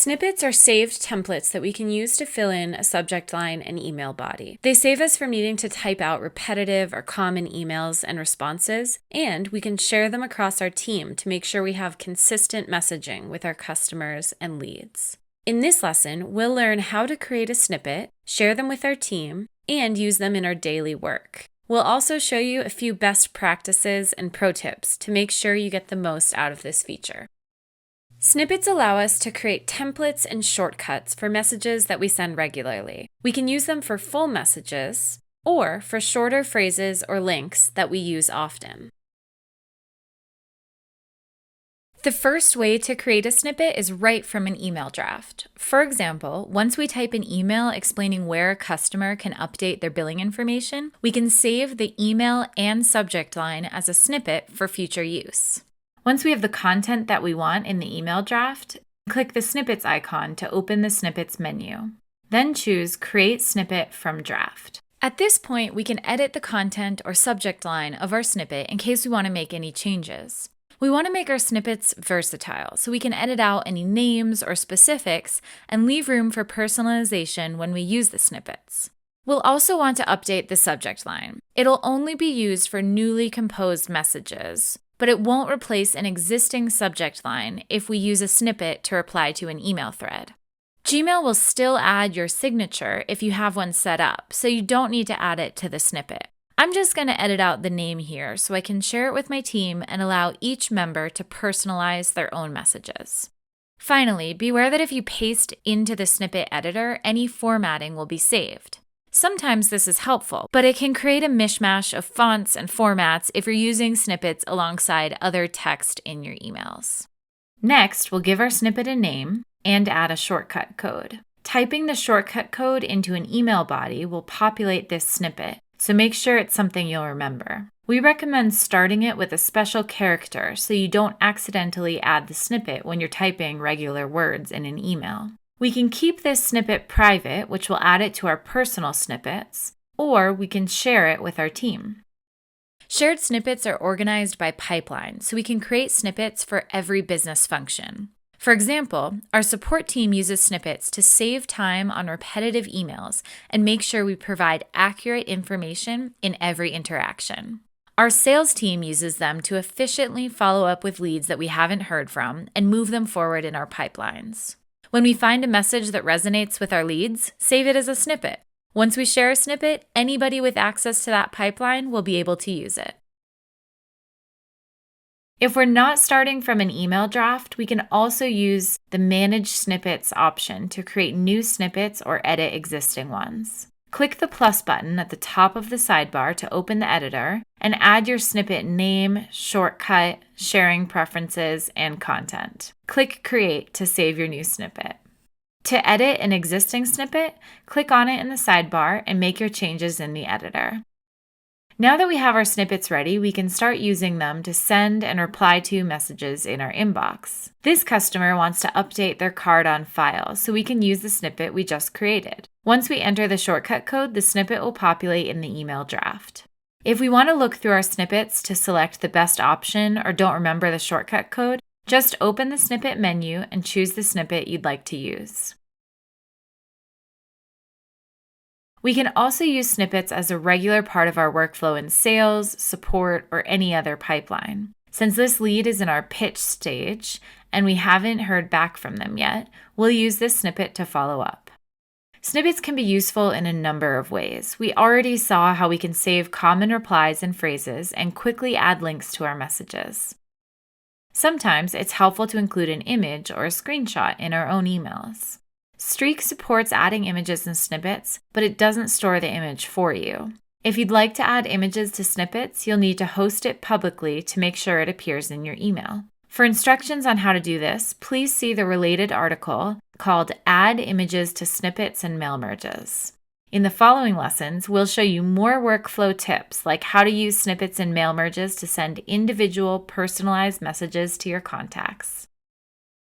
Snippets are saved templates that we can use to fill in a subject line and email body. They save us from needing to type out repetitive or common emails and responses, and we can share them across our team to make sure we have consistent messaging with our customers and leads. In this lesson, we'll learn how to create a snippet, share them with our team, and use them in our daily work. We'll also show you a few best practices and pro tips to make sure you get the most out of this feature. Snippets allow us to create templates and shortcuts for messages that we send regularly. We can use them for full messages or for shorter phrases or links that we use often. The first way to create a snippet is right from an email draft. For example, once we type an email explaining where a customer can update their billing information, we can save the email and subject line as a snippet for future use. Once we have the content that we want in the email draft, click the Snippets icon to open the Snippets menu. Then choose Create Snippet from Draft. At this point, we can edit the content or subject line of our snippet in case we want to make any changes. We want to make our snippets versatile, so we can edit out any names or specifics and leave room for personalization when we use the snippets. We'll also want to update the subject line. It'll only be used for newly composed messages, but it won't replace an existing subject line if we use a snippet to reply to an email thread. Gmail will still add your signature if you have one set up, so you don't need to add it to the snippet. I'm just going to edit out the name here so I can share it with my team and allow each member to personalize their own messages. Finally, beware that if you paste into the snippet editor, any formatting will be saved. Sometimes this is helpful, but it can create a mishmash of fonts and formats if you're using snippets alongside other text in your emails. Next, we'll give our snippet a name and add a shortcut code. Typing the shortcut code into an email body will populate this snippet, so make sure it's something you'll remember. We recommend starting it with a special character so you don't accidentally add the snippet when you're typing regular words in an email. We can keep this snippet private, which will add it to our personal snippets, or we can share it with our team. Shared snippets are organized by pipeline, so we can create snippets for every business function. For example, our support team uses snippets to save time on repetitive emails and make sure we provide accurate information in every interaction. Our sales team uses them to efficiently follow up with leads that we haven't heard from and move them forward in our pipelines. When we find a message that resonates with our leads, save it as a snippet. Once we share a snippet, anybody with access to that pipeline will be able to use it. If we're not starting from an email draft, we can also use the Manage Snippets option to create new snippets or edit existing ones. Click the plus button at the top of the sidebar to open the editor and add your snippet name, shortcut, sharing preferences, and content. Click Create to save your new snippet. To edit an existing snippet, click on it in the sidebar and make your changes in the editor. Now that we have our snippets ready, we can start using them to send and reply to messages in our inbox. This customer wants to update their card on file, so we can use the snippet we just created. Once we enter the shortcut code, the snippet will populate in the email draft. If we want to look through our snippets to select the best option or don't remember the shortcut code, just open the snippet menu and choose the snippet you'd like to use. We can also use snippets as a regular part of our workflow in sales, support, or any other pipeline. Since this lead is in our pitch stage and we haven't heard back from them yet, we'll use this snippet to follow up. Snippets can be useful in a number of ways. We already saw how we can save common replies and phrases and quickly add links to our messages. Sometimes it's helpful to include an image or a screenshot in our own emails. Streak supports adding images and snippets, but it doesn't store the image for you. If you'd like to add images to snippets, you'll need to host it publicly to make sure it appears in your email. For instructions on how to do this, please see the related article called Add Images to Snippets and Mail Merges. In the following lessons, we'll show you more workflow tips like how to use snippets and mail merges to send individual personalized messages to your contacts.